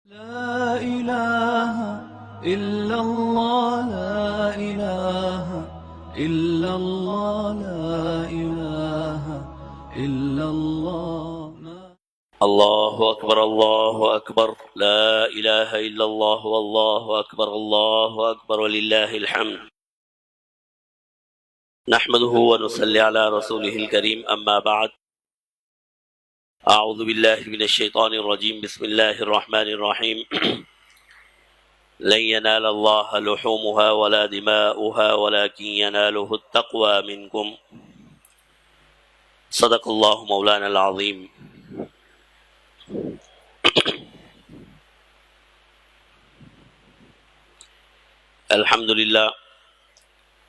لا إله إلا الله لا إله إلا الله لا إله إلا الله الله أكبر الله أكبر لا إله إلا الله والله أكبر الله أكبر ولله الحمد نحمده ونصلي على رسوله الكريم أما بعد أعوذ بالله من الشيطان الرجيم بسم الله الرحمن الرحيم لن ينال الله لحومها ولا دماؤها ولكن يناله التقوى منكم صدق الله مولانا العظيم الحمدللہ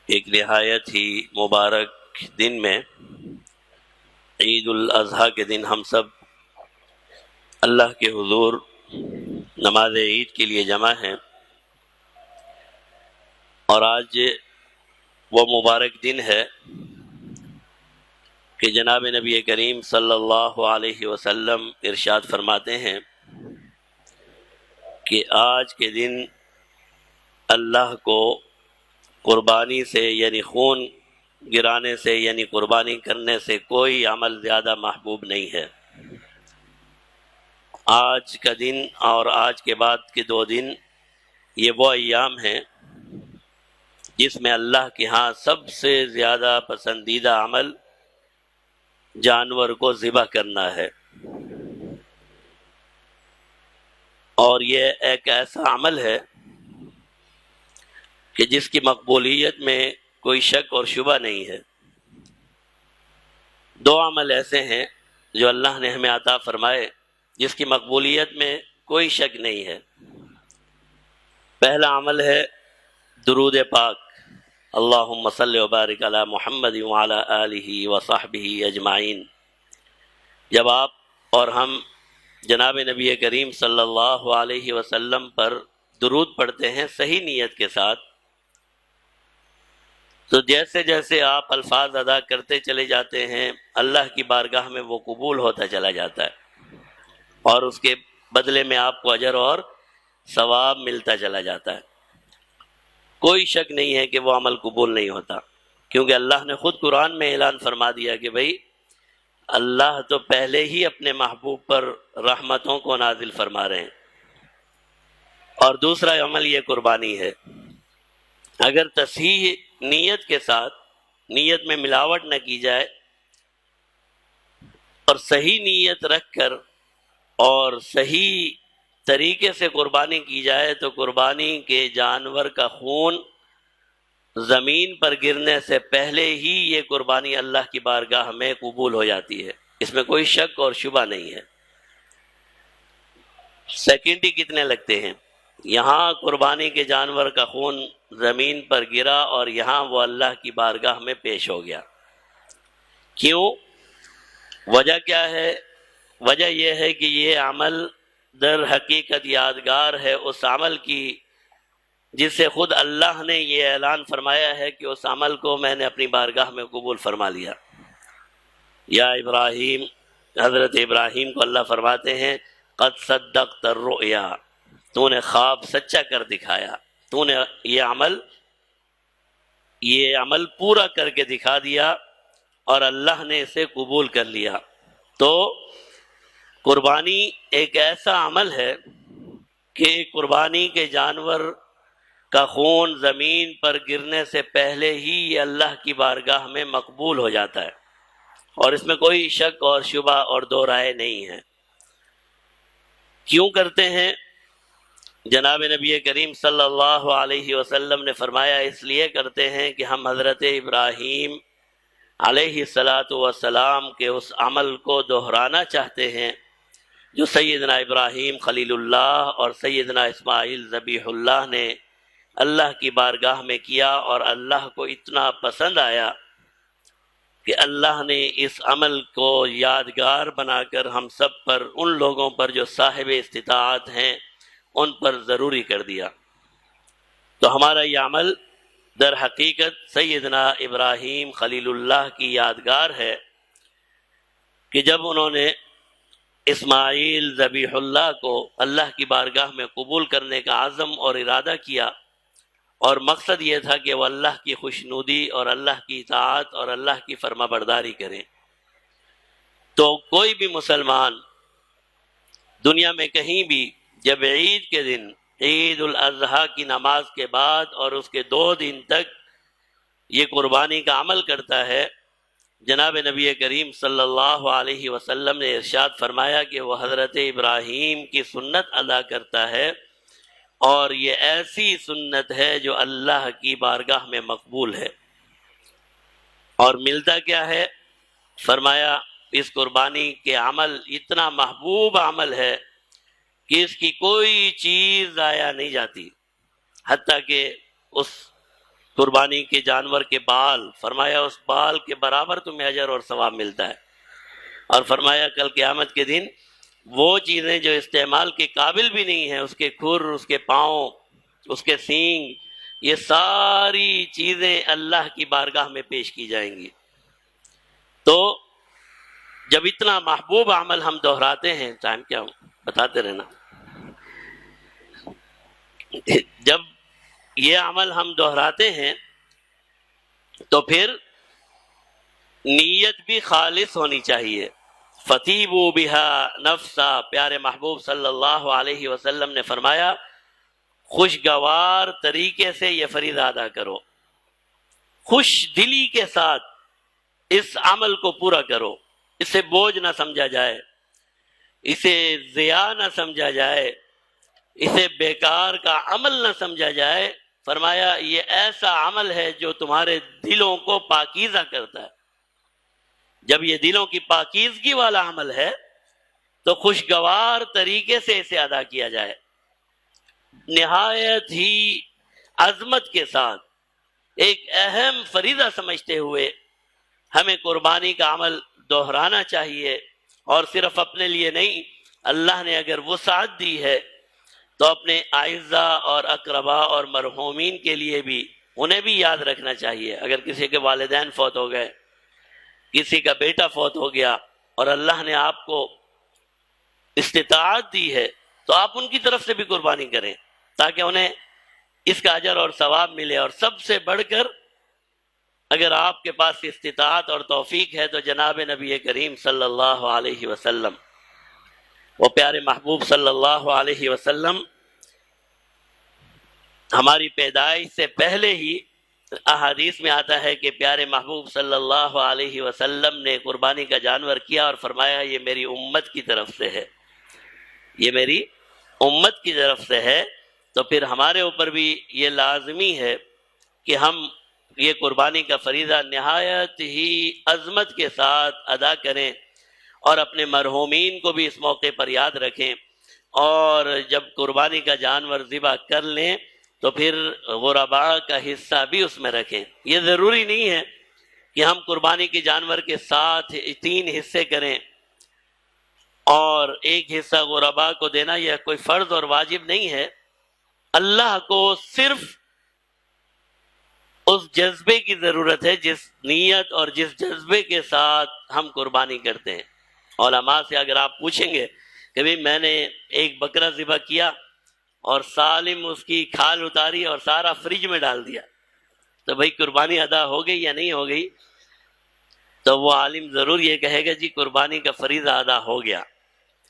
ایک نہایت ہی مبارک دن میں عید الاضحیٰ کے دن ہم سب اللہ کے حضور نماز عید کے لیے جمع ہیں، اور آج وہ مبارک دن ہے کہ جناب نبی کریم صلی اللہ علیہ وسلم ارشاد فرماتے ہیں کہ آج کے دن اللہ کو قربانی سے یعنی خون گرانے سے یعنی قربانی کرنے سے کوئی عمل زیادہ محبوب نہیں ہے۔ آج کا دن اور آج کے بعد کے 2 دن یہ وہ ایام ہیں جس میں اللہ کے ہاں سب سے زیادہ پسندیدہ عمل جانور کو ذبح کرنا ہے، اور یہ ایک ایسا عمل ہے کہ جس کی مقبولیت میں کوئی شک اور شبہ نہیں ہے۔ 2 عمل ایسے ہیں جو اللہ نے ہمیں عطا فرمائے جس کی مقبولیت میں کوئی شک نہیں ہے۔ پہلا عمل ہے درود پاک، اللہم صلی وبارک علی محمد وعلی آلہ وصحبہ اجمعین۔ جب آپ اور ہم جناب نبی کریم صلی اللہ علیہ وسلم پر درود پڑھتے ہیں صحیح نیت کے ساتھ، تو جیسے جیسے آپ الفاظ ادا کرتے چلے جاتے ہیں اللہ کی بارگاہ میں وہ قبول ہوتا چلا جاتا ہے، اور اس کے بدلے میں آپ کو اجر اور ثواب ملتا چلا جاتا ہے۔ کوئی شک نہیں ہے کہ وہ عمل قبول نہیں ہوتا، کیونکہ اللہ نے خود قرآن میں اعلان فرما دیا کہ بھئی اللہ تو پہلے ہی اپنے محبوب پر رحمتوں کو نازل فرما رہے ہیں۔ اور دوسرا عمل یہ قربانی ہے۔ اگر تصحیح نیت کے ساتھ نیت میں ملاوٹ نہ کی جائے اور صحیح نیت رکھ کر اور صحیح طریقے سے قربانی کی جائے تو قربانی کے جانور کا خون زمین پر گرنے سے پہلے ہی یہ قربانی اللہ کی بارگاہ میں قبول ہو جاتی ہے، اس میں کوئی شک اور شبہ نہیں ہے۔ سیکنڈ ہی کتنے لگتے ہیں، یہاں قربانی کے جانور کا خون زمین پر گرا اور یہاں وہ اللہ کی بارگاہ میں پیش ہو گیا۔ کیوں؟ وجہ کیا ہے؟ وجہ یہ ہے کہ یہ عمل در حقیقت یادگار ہے اس عمل کی جس سے خود اللہ نے یہ اعلان فرمایا ہے کہ اس عمل کو میں نے اپنی بارگاہ میں قبول فرما لیا۔ یا ابراہیم، حضرت ابراہیم کو اللہ فرماتے ہیں قد صدقت الرؤیا، تو نے خواب سچا کر دکھایا، تو نے یہ عمل پورا کر کے دکھا دیا اور اللہ نے اسے قبول کر لیا۔ تو قربانی ایک ایسا عمل ہے کہ قربانی کے جانور کا خون زمین پر گرنے سے پہلے ہی یہ اللہ کی بارگاہ میں مقبول ہو جاتا ہے، اور اس میں کوئی شک اور شبہ اور 2 رائے نہیں ہے۔ کیوں کرتے ہیں؟ جناب نبی کریم صلی اللہ علیہ وسلم نے فرمایا اس لیے کرتے ہیں کہ ہم حضرت ابراہیم علیہ السلام کے اس عمل کو دہرانا چاہتے ہیں جو سیدنا ابراہیم خلیل اللہ اور سیدنا اسماعیل ذبیح اللہ نے اللہ کی بارگاہ میں کیا، اور اللہ کو اتنا پسند آیا کہ اللہ نے اس عمل کو یادگار بنا کر ہم سب پر، ان لوگوں پر جو صاحب استطاعت ہیں ان پر ضروری کر دیا۔ تو ہمارا یہ عمل در حقیقت سیدنا ابراہیم خلیل اللہ کی یادگار ہے کہ جب انہوں نے اسماعیل ذبیح اللہ کو اللہ کی بارگاہ میں قبول کرنے کا عزم اور ارادہ کیا، اور مقصد یہ تھا کہ وہ اللہ کی خوشنودی اور اللہ کی اطاعت اور اللہ کی فرما برداری کریں۔ تو کوئی بھی مسلمان دنیا میں کہیں بھی جب عید کے دن، عید الاضحیٰ کی نماز کے بعد اور اس کے 2 دن تک یہ قربانی کا عمل کرتا ہے، جناب نبی کریم صلی اللہ علیہ وسلم نے ارشاد فرمایا کہ وہ حضرت ابراہیم کی سنت ادا کرتا ہے، اور یہ ایسی سنت ہے جو اللہ کی بارگاہ میں مقبول ہے۔ اور ملتا کیا ہے؟ فرمایا اس قربانی کے عمل اتنا محبوب عمل ہے کہ اس کی کوئی چیز ضائع نہیں جاتی، حتیٰ کہ اس قربانی کے جانور کے بال، فرمایا اس بال کے برابر تمہیں اجر اور ثواب ملتا ہے۔ اور فرمایا کل قیامت کے دن وہ چیزیں جو استعمال کے قابل بھی نہیں ہیں، اس کے کھر، اس کے پاؤں، اس کے سینگ، یہ ساری چیزیں اللہ کی بارگاہ میں پیش کی جائیں گی۔ تو جب اتنا محبوب عمل ہم دہراتے ہیں، ٹائم کیا بتاتے رہنا، جب یہ عمل ہم دہراتے ہیں تو پھر نیت بھی خالص ہونی چاہیے۔ فَطِيبُوا بِهَا نَفْسًا، پیارے محبوب صلی اللہ علیہ وسلم نے فرمایا خوشگوار طریقے سے یہ فریضہ ادا کرو، خوش دلی کے ساتھ اس عمل کو پورا کرو، اسے بوجھ نہ سمجھا جائے، اسے ضیاء نہ سمجھا جائے، اسے بیکار کا عمل نہ سمجھا جائے۔ فرمایا یہ ایسا عمل ہے جو تمہارے دلوں کو پاکیزہ کرتا ہے۔ جب یہ دلوں کی پاکیزگی والا عمل ہے تو خوشگوار طریقے سے اسے ادا کیا جائے، نہایت ہی عظمت کے ساتھ، ایک اہم فریضہ سمجھتے ہوئے ہمیں قربانی کا عمل دہرانا چاہیے، اور صرف اپنے لیے نہیں، اللہ نے اگر وسعت دی ہے تو اپنے اعزاء اور اقربا اور مرحومین کے لیے بھی انہیں بھی یاد رکھنا چاہیے۔ اگر کسی کے والدین فوت ہو گئے، کسی کا بیٹا فوت ہو گیا، اور اللہ نے آپ کو استطاعت دی ہے، تو آپ ان کی طرف سے بھی قربانی کریں تاکہ انہیں اس کا اجر اور ثواب ملے۔ اور سب سے بڑھ کر اگر آپ کے پاس استطاعت اور توفیق ہے تو جناب نبی کریم صلی اللہ علیہ وسلم، وہ پیارے محبوب صلی اللہ علیہ وسلم ہماری پیدائش سے پہلے ہی احادیث میں آتا ہے کہ پیارے محبوب صلی اللہ علیہ وسلم نے قربانی کا جانور کیا اور فرمایا یہ میری امت کی طرف سے ہے، یہ میری امت کی طرف سے ہے۔ تو پھر ہمارے اوپر بھی یہ لازمی ہے کہ ہم یہ قربانی کا فریضہ نہایت ہی عظمت کے ساتھ ادا کریں، اور اپنے مرحومین کو بھی اس موقع پر یاد رکھیں، اور جب قربانی کا جانور ذبح کر لیں تو پھر غرباء کا حصہ بھی اس میں رکھیں۔ یہ ضروری نہیں ہے کہ ہم قربانی کے جانور کے ساتھ 3 حصے کریں اور ایک حصہ غرباء کو دینا، یہ کوئی فرض اور واجب نہیں ہے۔ اللہ کو صرف اس جذبے کی ضرورت ہے جس نیت اور جس جذبے کے ساتھ ہم قربانی کرتے ہیں۔ علماء سے اگر آپ پوچھیں گے کہ بھئی میں نے ایک بکرا ذبح کیا اور سالم اس کی کھال اتاری اور سارا فریج میں ڈال دیا، تو بھئی قربانی ادا ہو گئی یا نہیں ہو گئی؟ تو وہ عالم ضرور یہ کہے گا جی قربانی کا فریضہ ادا ہو گیا۔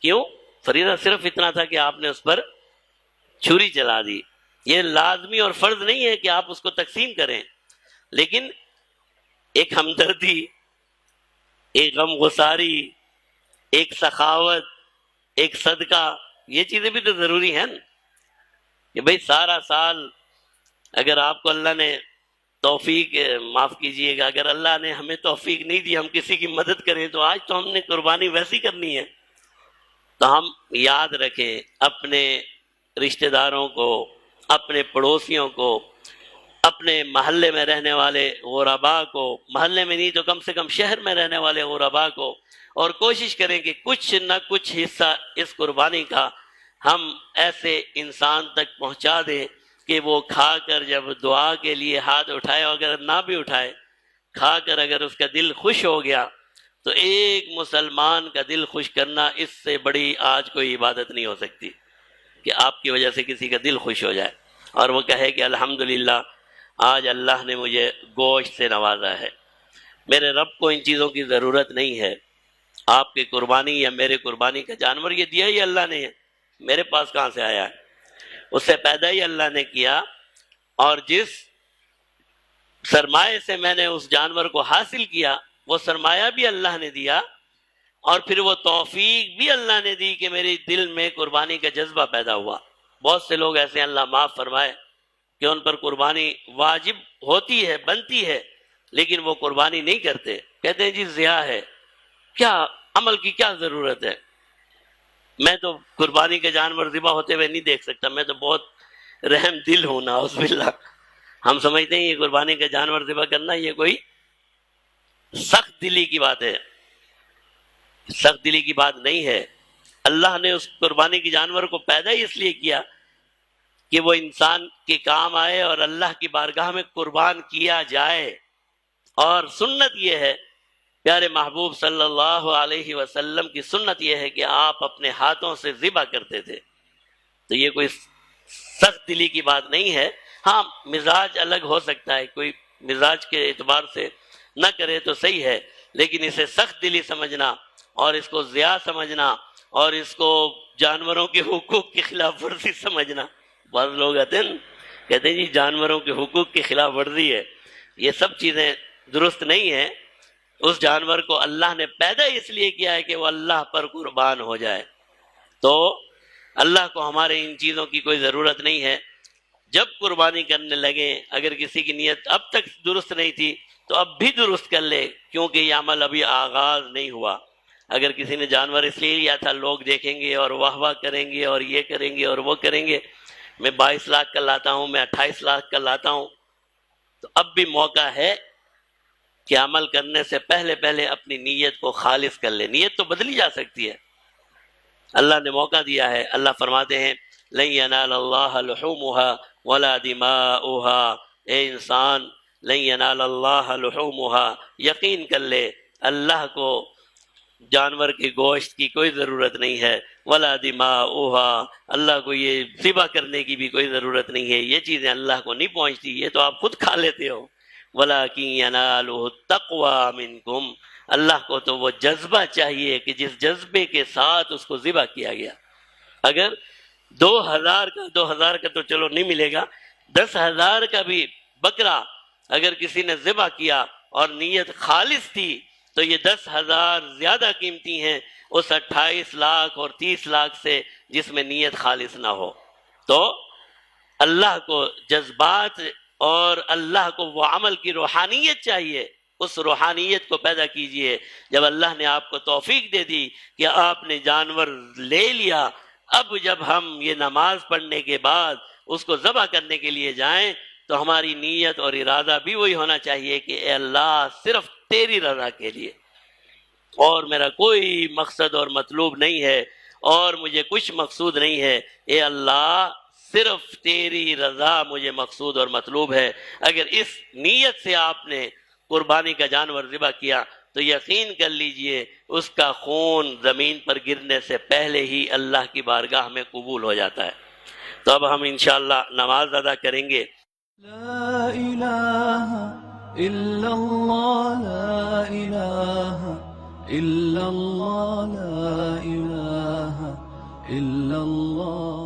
کیوں؟ فریضہ صرف اتنا تھا کہ آپ نے اس پر چھری چلا دی۔ یہ لازمی اور فرض نہیں ہے کہ آپ اس کو تقسیم کریں، لیکن ایک ہمدردی، ایک غم گساری، ایک سخاوت، ایک صدقہ، یہ چیزیں بھی تو ضروری ہیں کہ بھئی سارا سال اگر آپ کو اللہ نے توفیق، معاف کیجئے گا، اگر اللہ نے ہمیں توفیق نہیں دی ہم کسی کی مدد کریں، تو آج تو ہم نے قربانی ویسی کرنی ہے۔ تو ہم یاد رکھیں اپنے رشتہ داروں کو، اپنے پڑوسیوں کو، اپنے محلے میں رہنے والے غرباء کو، محلے میں نہیں تو کم سے کم شہر میں رہنے والے غرباء کو، اور کوشش کریں کہ کچھ نہ کچھ حصہ اس قربانی کا ہم ایسے انسان تک پہنچا دیں کہ وہ کھا کر جب دعا کے لیے ہاتھ اٹھائے، اگر نہ بھی اٹھائے، کھا کر اگر اس کا دل خوش ہو گیا تو ایک مسلمان کا دل خوش کرنا اس سے بڑی آج کوئی عبادت نہیں ہو سکتی کہ آپ کی وجہ سے کسی کا دل خوش ہو جائے اور وہ کہے کہ الحمدللہ آج اللہ نے مجھے گوشت سے نوازا ہے. میرے رب کو ان چیزوں کی ضرورت نہیں ہے. آپ کی قربانی یا میرے قربانی کا جانور یہ دیا ہی اللہ نے ہے، میرے پاس کہاں سے آیا ہے؟ اس سے پیدا ہی اللہ نے کیا، اور جس سرمایہ سے میں نے اس جانور کو حاصل کیا وہ سرمایہ بھی اللہ نے دیا، اور پھر وہ توفیق بھی اللہ نے دی کہ میرے دل میں قربانی کا جذبہ پیدا ہوا. بہت سے لوگ ایسے اللہ معاف فرمائے کہ ان پر قربانی واجب ہوتی ہے، بنتی ہے، لیکن وہ قربانی نہیں کرتے، کہتے ہیں جی ضیاء ہے، کیا عمل کی کیا ضرورت ہے؟ میں تو قربانی کے جانور ذبح ہوتے ہوئے نہیں دیکھ سکتا، میں تو بہت رحم دل ہوں، نعوذ باللہ. ہم سمجھتے ہیں یہ قربانی کا جانور ذبح کرنا یہ کوئی سخت دلی کی بات ہے. سخت دلی کی بات نہیں ہے. اللہ نے اس قربانی کے جانور کو پیدا ہی اس لیے کیا کہ وہ انسان کے کام آئے اور اللہ کی بارگاہ میں قربان کیا جائے. اور سنت یہ ہے، پیارے محبوب صلی اللہ علیہ وسلم کی سنت یہ ہے کہ آپ اپنے ہاتھوں سے ذبح کرتے تھے. تو یہ کوئی سخت دلی کی بات نہیں ہے. ہاں مزاج الگ ہو سکتا ہے، کوئی مزاج کے اعتبار سے نہ کرے تو صحیح ہے، لیکن اسے سخت دلی سمجھنا اور اس کو ضیاء سمجھنا اور اس کو جانوروں کے حقوق کی خلاف ورزی سمجھنا. بعض لوگ کہتے ہیں جی جانوروں کے حقوق کی خلاف ورزی ہے، یہ سب چیزیں درست نہیں ہیں. اس جانور کو اللہ نے پیدا اس لیے کیا ہے کہ وہ اللہ پر قربان ہو جائے. تو اللہ کو ہمارے ان چیزوں کی کوئی ضرورت نہیں ہے. جب قربانی کرنے لگے، اگر کسی کی نیت اب تک درست نہیں تھی تو اب بھی درست کر لے، کیونکہ یہ عمل ابھی آغاز نہیں ہوا. اگر کسی نے جانور اس لیے لیا تھا لوگ دیکھیں گے اور واہ واہ کریں گے اور یہ کریں گے اور وہ کریں گے، میں 22 لاکھ کا لاتا ہوں، میں 28 لاکھ کا لاتا ہوں، تو اب بھی موقع ہے کہ عمل کرنے سے پہلے اپنی نیت کو خالص کر لے. نیت تو بدلی جا سکتی ہے، اللہ نے موقع دیا ہے. اللہ فرماتے ہیں لن ینال اللہ لحومها ولا دماؤها. اے انسان لن ینال اللہ لحومها، یقین کر لے اللہ کو جانور کے گوشت کی کوئی ضرورت نہیں ہے. ولا دماؤها، اللہ کو یہ ذبح کرنے کی بھی کوئی ضرورت نہیں ہے. یہ چیزیں اللہ کو نہیں پہنچتی، یہ تو آپ خود کھا لیتے ہو. وَلَكِنْ يَنَالُهُ التَّقْوَى مِنْكُمْ، اللہ کو تو وہ جذبہ چاہیے کہ جس جذبے کے ساتھ اس کو ذبح کیا گیا. اگر 2000 کا تو چلو نہیں ملے گا، 10,000 کا بھی بکرا اگر کسی نے ذبح کیا اور نیت خالص تھی تو یہ 10,000 زیادہ قیمتی ہیں اس 28 لاکھ اور 30 لاکھ سے جس میں نیت خالص نہ ہو. تو اللہ کو جذبات اور اللہ کو وہ عمل کی روحانیت چاہیے، اس روحانیت کو پیدا کیجئے. جب اللہ نے آپ کو توفیق دے دی کہ آپ نے جانور لے لیا، اب جب ہم یہ نماز پڑھنے کے بعد اس کو ذبح کرنے کے لیے جائیں تو ہماری نیت اور ارادہ بھی وہی ہونا چاہیے کہ اے اللہ صرف تیری رضا کے لیے، اور میرا کوئی مقصد اور مطلوب نہیں ہے اور مجھے کچھ مقصود نہیں ہے. اے اللہ صرف تیری رضا مجھے مقصود اور مطلوب ہے. اگر اس نیت سے آپ نے قربانی کا جانور ذبح کیا تو یقین کر لیجئے اس کا خون زمین پر گرنے سے پہلے ہی اللہ کی بارگاہ میں قبول ہو جاتا ہے. تو اب ہم انشاءاللہ نماز ادا کریں گے. لا الہ الا اللہ، لا الہ الا اللہ، لا الہ الا اللہ.